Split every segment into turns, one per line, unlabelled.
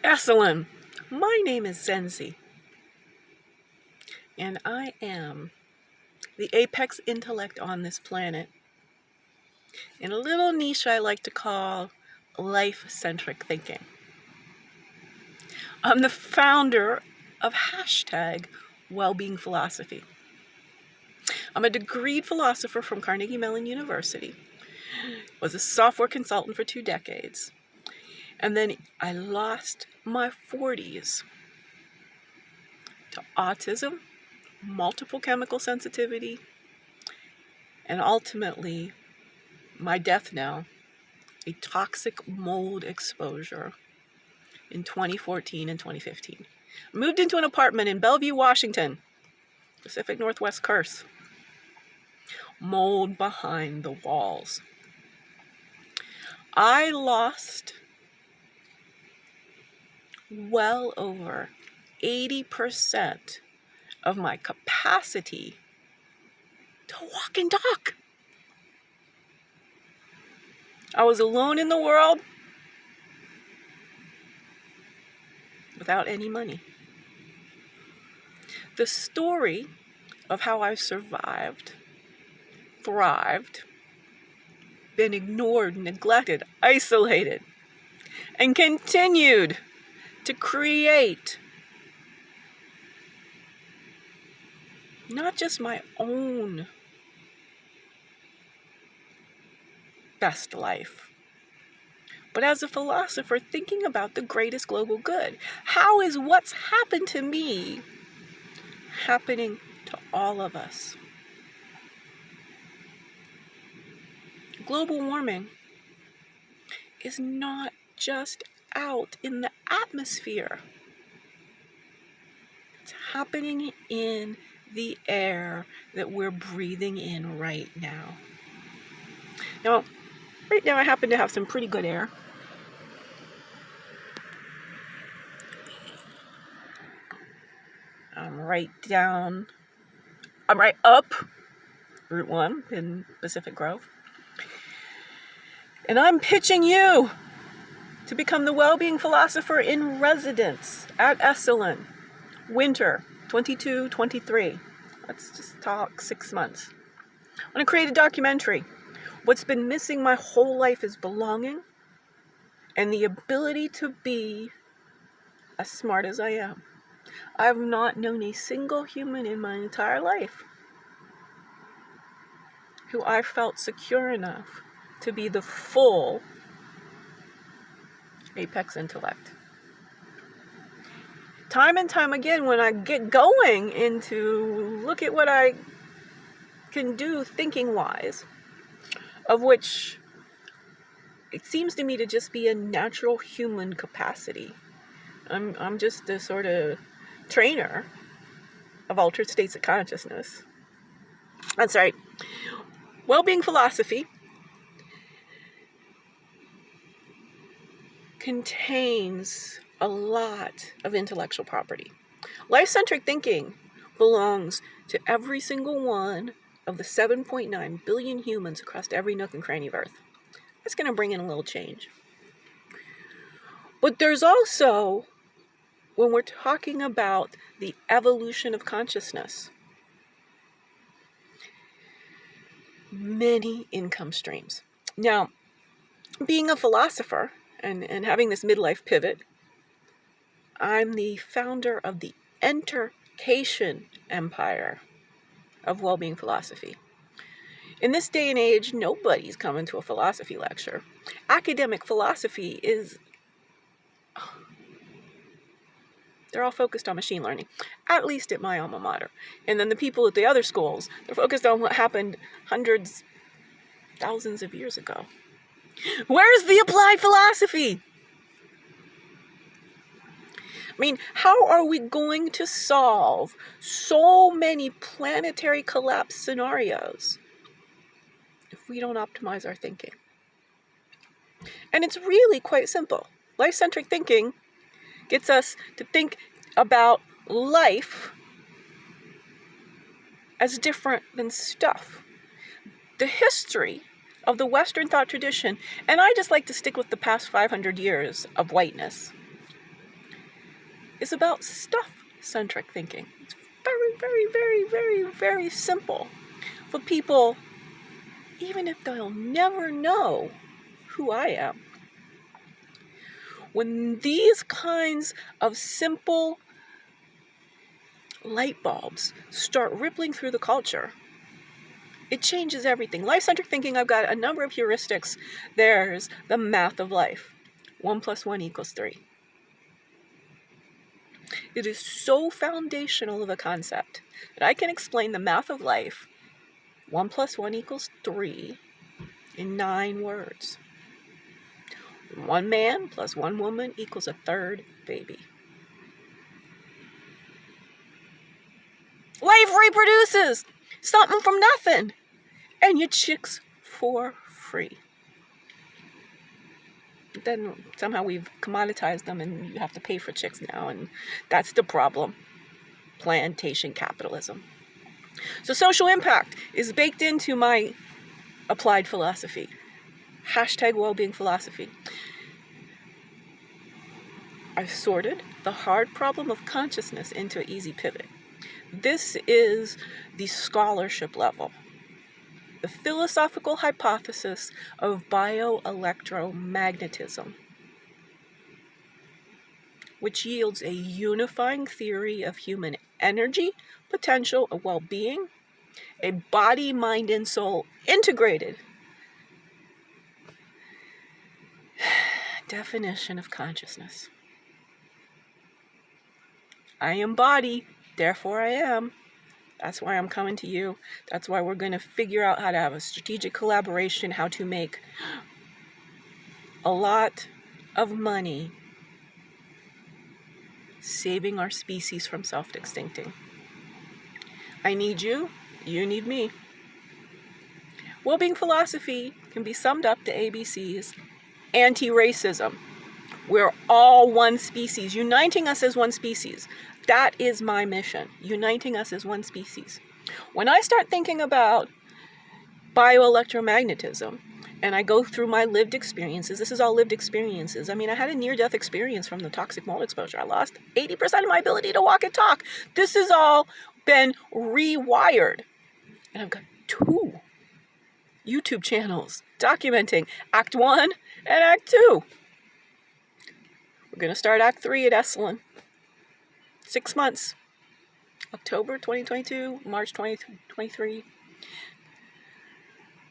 Esalen. My name is Zenzi, and I am the apex intellect on this planet in a little niche I like to call life-centric thinking. I'm the founder of #Wellbeing Philosophy. I'm a degreed philosopher from Carnegie Mellon University, was a software consultant for 2 decades, and then I lost my 40s to autism, multiple chemical sensitivity, and ultimately my death now, a toxic mold exposure in 2014 and 2015. I moved into an apartment in Bellevue, Washington, Pacific Northwest curse. Mold behind the walls. I lost well over 80% of my capacity to walk and talk. I was alone in the world without any money. The story of how I survived, thrived, been ignored, neglected, isolated, and continued to create not just my own best life, but as a philosopher thinking about the greatest global good. How is what's happened to me happening to all of us? Global warming is not just out in the atmosphere. It's happening in the air that we're breathing in right now. Now, right now I happen to have some pretty good air. I'm right up Route 1 in Pacific Grove. And I'm pitching you to become the Wellbeing Philosopher in Residence at Esalen, winter 22-23. Let's just talk 6 months. I want to create a documentary. What's been missing my whole life is belonging and the ability to be as smart as I am. I've not known a single human in my entire life who I felt secure enough to be the full apex intellect. Time and time again, when I get going into look at what I can do thinking-wise, of which it seems to me to just be a natural human capacity. I'm just a sort of trainer of altered states of consciousness. That's right. Wellbeing philosophy contains a lot of intellectual property. Life-centric thinking belongs to every single one of the 7.9 billion humans across every nook and cranny of Earth. That's going to bring in a little change. But there's also, when we're talking about the evolution of consciousness, many income streams. Now, being a philosopher and having this midlife pivot, I'm the founder of the entercation empire of wellbeing philosophy. In this day and age, nobody's coming to a philosophy lecture. Academic philosophy they're all focused on machine learning, at least at my alma mater. And then the people at the other schools, they're focused on what happened hundreds, thousands of years ago. Where's the applied philosophy? I mean, how are we going to solve so many planetary collapse scenarios if we don't optimize our thinking? And it's really quite simple. Life-centric thinking gets us to think about life as different than stuff. The history of the Western thought tradition, and I just like to stick with the past 500 years of whiteness, is about stuff-centric thinking. It's very, very, very, very, very simple for people, even if they'll never know who I am. When these kinds of simple light bulbs start rippling through the culture, it changes everything. Life-centric thinking, I've got a number of heuristics. There's the math of life. 1 + 1 = 3. It is so foundational of a concept that I can explain the math of life, 1 + 1 = 3, in 9 words. 1 man + 1 woman equals a third baby. Life reproduces something from nothing, and your chicks for free. Then somehow we've commoditized them and you have to pay for chicks now, and that's the problem. Plantation capitalism. So social impact is baked into my applied philosophy. #wellbeing philosophy. I've sorted the hard problem of consciousness into an easy pivot. This is the scholarship level. The philosophical hypothesis of bioelectromagnetism, which yields a unifying theory of human energy, potential, and well-being, a body, mind, and soul integrated definition of consciousness. I am body, therefore I am. That's why I'm coming to you. That's why we're going to figure out how to have a strategic collaboration, how to make a lot of money saving our species from self-extincting. I need you. You need me. Well-being philosophy can be summed up to ABCs. Anti-racism. We're all one species, uniting us as one species. That is my mission, uniting us as one species. When I start thinking about bioelectromagnetism, and I go through my lived experiences, this is all lived experiences. I mean, I had a near-death experience from the toxic mold exposure. I lost 80% of my ability to walk and talk. This has all been rewired. And I've got 2 YouTube channels documenting Act 1 and Act 2. We're going to start Act 3 at Esalen. 6 months. October 2022, March 2023.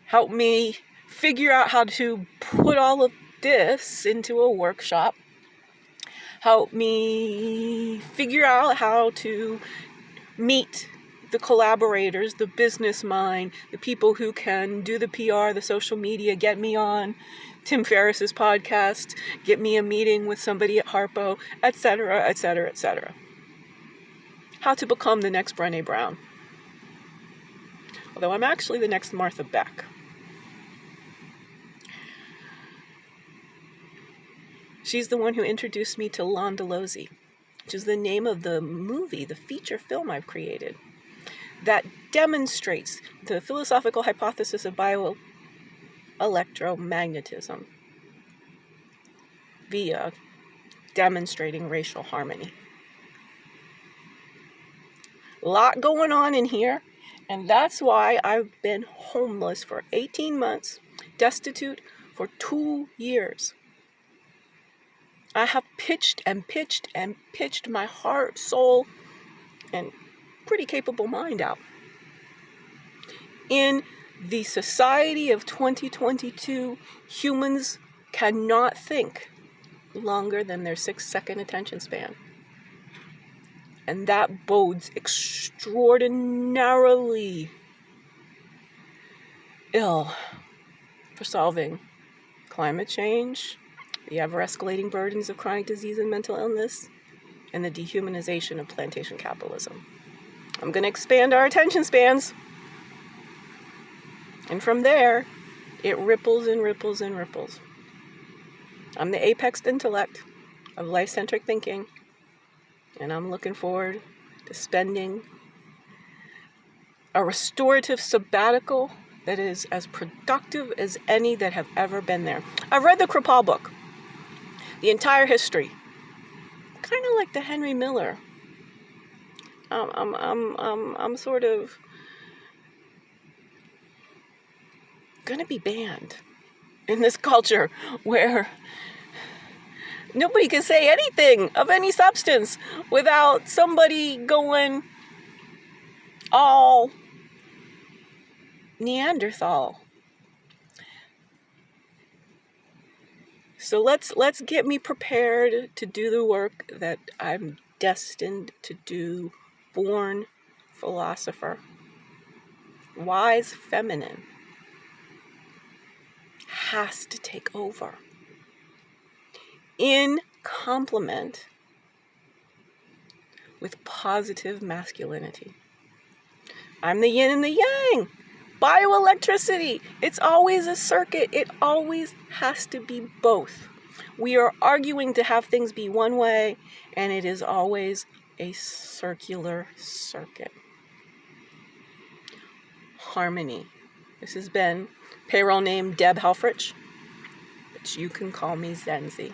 Help me figure out how to put all of this into a workshop. Help me figure out how to meet the collaborators, the business mind, the people who can do the PR, the social media, get me on Tim Ferriss's podcast, get me a meeting with somebody at Harpo, etc., etc., etc. How to become the next Brené Brown. Although I'm actually the next Martha Beck. She's the one who introduced me to Londolozi, which is the name of the movie, the feature film I've created, that demonstrates the philosophical hypothesis of bioelectromagnetism via demonstrating racial harmony. A lot going on in here, and that's why I've been homeless for 18 months, destitute for 2 years. I have pitched and pitched and pitched my heart, soul, and pretty capable mind out. In the society of 2022, humans cannot think longer than their 6-second attention span. And that bodes extraordinarily ill for solving climate change, the ever-escalating burdens of chronic disease and mental illness, and the dehumanization of plantation capitalism. I'm going to expand our attention spans. And from there, it ripples and ripples and ripples. I'm the apex intellect of life-centric thinking, and I'm looking forward to spending a restorative sabbatical that is as productive as any that have ever been there. I've read the Kripal book, the entire history, kind of like the Henry Miller. I'm sort of gonna be banned in this culture where nobody can say anything of any substance without somebody going all Neanderthal. So let's get me prepared to do the work that I'm destined to do. Born philosopher, wise feminine, has to take over in complement with positive masculinity. I'm the yin and the yang. Bioelectricity. It's always a circuit. It always has to be both. We are arguing to have things be one way, and it is always a circular circuit. Harmony. This has been payroll name Deb Helfrich, but you can call me Zenzi.